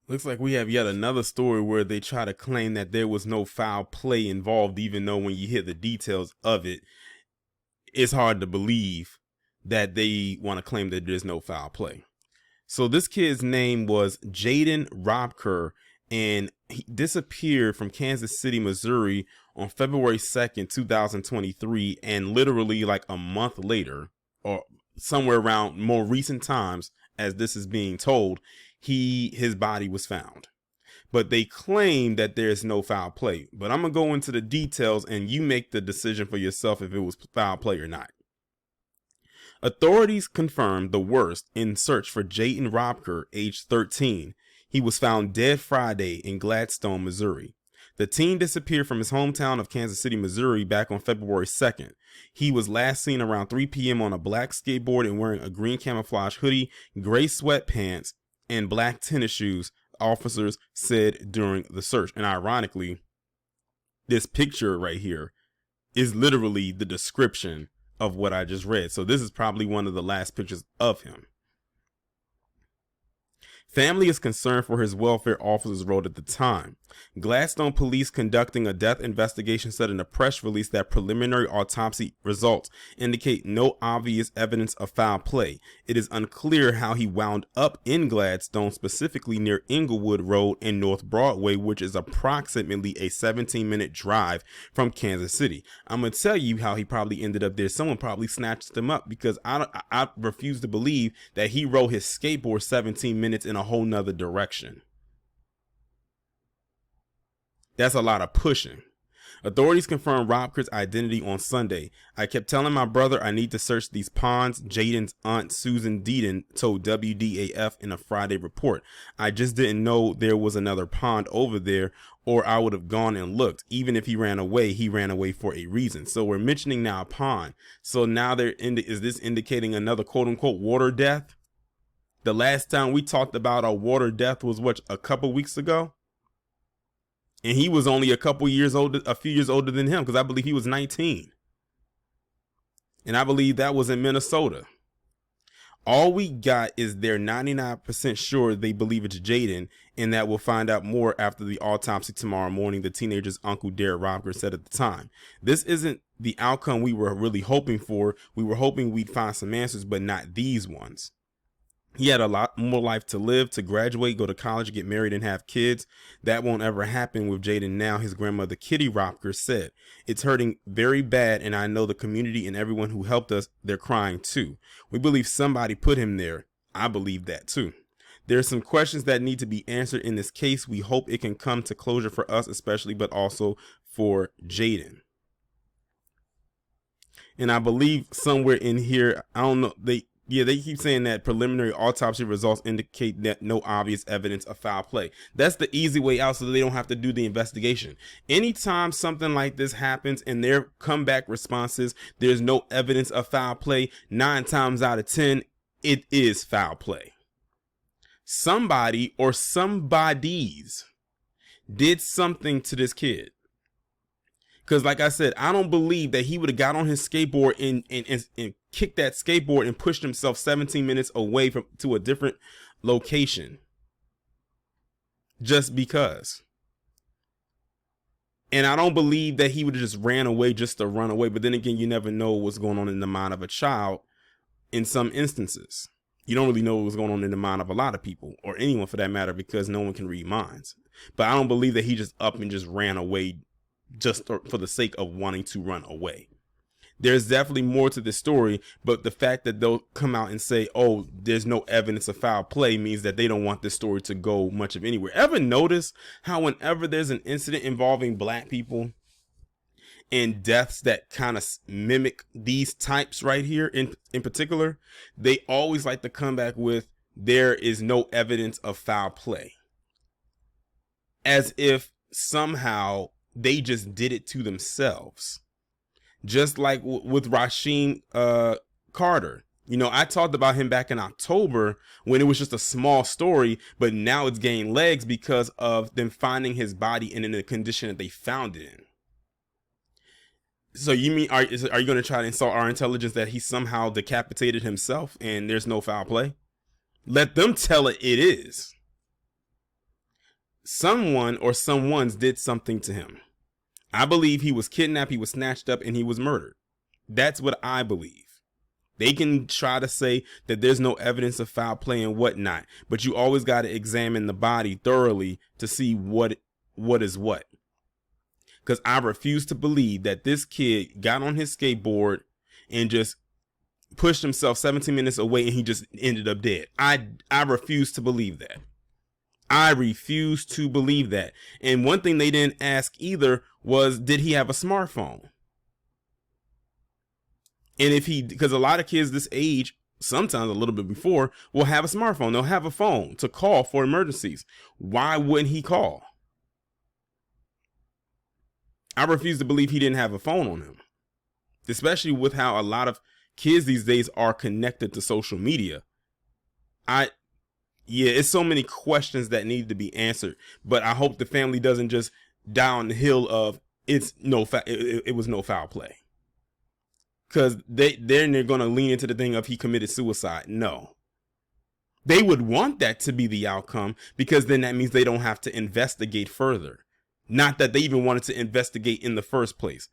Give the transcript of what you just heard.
Looks like we have yet another story where they try to claim that there was no foul play involved, even though when you hear the details of it, it's hard to believe that they want to claim that there's no foul play. So this kid's name was Jayden Robker, and he disappeared from Kansas City, Missouri on February 2nd, 2023. And literally like a month later, or somewhere around more recent times, as this is being told, his body was found. But they claim that there's no foul play. But I'm going to go into the details and you make the decision for yourself if it was foul play or not. Authorities confirmed the worst in search for Jayden Robker, age 13. He was found dead Friday in Gladstone, Missouri. The teen disappeared from his hometown of Kansas City, Missouri back on February 2nd. He was last seen around 3 p.m. on a black skateboard and wearing a green camouflage hoodie, gray sweatpants, and black tennis shoes, officers said during the search. And ironically, this picture right here is literally the description of what I just read. So this is probably one of the last pictures of him. Family is concerned for his welfare, officers wrote at the time. Gladstone police conducting a death investigation said in a press release that preliminary autopsy results indicate no obvious evidence of foul play. It is unclear how he wound up in Gladstone, specifically near Inglewood Road and North Broadway, which is approximately a 17-minute drive from Kansas City. I'm going to tell you how he probably ended up there. Someone probably snatched him up, because I refuse to believe that he rode his skateboard 17 minutes in a whole nother direction. That's a lot of pushing. Authorities confirmed Robker's identity on Sunday. I kept telling my brother I need to search these ponds, Jayden's aunt Susan Deedon told WDAF in a Friday report. I just didn't know there was another pond over there, or I would have gone and looked. Even if he ran away for a reason. So we're mentioning now a pond. So now is this indicating another quote unquote water death? The last time we talked about a water death was a couple weeks ago? And he was only a few years older than him, because I believe he was 19. And I believe that was in Minnesota. All we got is they're 99% sure they believe it's Jayden, and that we'll find out more after the autopsy tomorrow morning, the teenager's uncle Derek Robker said at the time. This isn't the outcome we were really hoping for. We were hoping we'd find some answers, but not these ones. He had a lot more life to live, to graduate, go to college, get married, and have kids. That won't ever happen with Jayden now, his grandmother Kitty Robker said. It's hurting very bad, and I know the community and everyone who helped us, they're crying too. We believe somebody put him there. I believe that too. There are some questions that need to be answered in this case. We hope it can come to closure for us especially, but also for Jayden. And I believe somewhere in here, I don't know, they keep saying that preliminary autopsy results indicate that no obvious evidence of foul play. That's the easy way out, so that they don't have to do the investigation. Anytime something like this happens and their comeback responses, there's no evidence of foul play, 9 times out of 10, it is foul play. Somebody or somebodies did something to this kid. Because like I said, I don't believe that he would have got on his skateboard and kicked that skateboard and pushed himself 17 minutes away to a different location just because. And I don't believe that he would have just ran away just to run away. But then again, you never know what's going on in the mind of a child in some instances. You don't really know what's going on in the mind of a lot of people, or anyone for that matter, because no one can read minds. But I don't believe that he just up and just ran away just for the sake of wanting to run away. There's definitely more to this story, but the fact that they'll come out and say, oh, there's no evidence of foul play, means that they don't want this story to go much of anywhere. Ever notice how whenever there's an incident involving black people and deaths that kind of mimic these types right here in particular, they always like to come back with, there is no evidence of foul play, as if somehow they just did it to themselves. Just like with Rasheem Carter. You know, I talked about him back in October when it was just a small story, but now it's gained legs because of them finding his body in the condition that they found it in. So you mean, are you going to try to insult our intelligence that he somehow decapitated himself and there's no foul play? Let them tell it is. someone or someone's did something to him. I believe he was kidnapped, he was snatched up, and he was murdered. That's what I believe. They can try to say that there's no evidence of foul play and whatnot, but you always got to examine the body thoroughly to see what is what. Because I refuse to believe that this kid got on his skateboard and just pushed himself 17 minutes away and he just ended up dead. I refuse to believe that. I refuse to believe that. And one thing they didn't ask either was, did he have a smartphone? And if he, because a lot of kids this age, sometimes a little bit before, will have a smartphone. They'll have a phone to call for emergencies. Why wouldn't he call? I refuse to believe he didn't have a phone on him, especially with how a lot of kids these days are connected to social media. It's so many questions that need to be answered, but I hope the family doesn't just die on the hill of it was no foul play. Because they're going to lean into the thing of he committed suicide. No. They would want that to be the outcome, because then that means they don't have to investigate further. Not that they even wanted to investigate in the first place.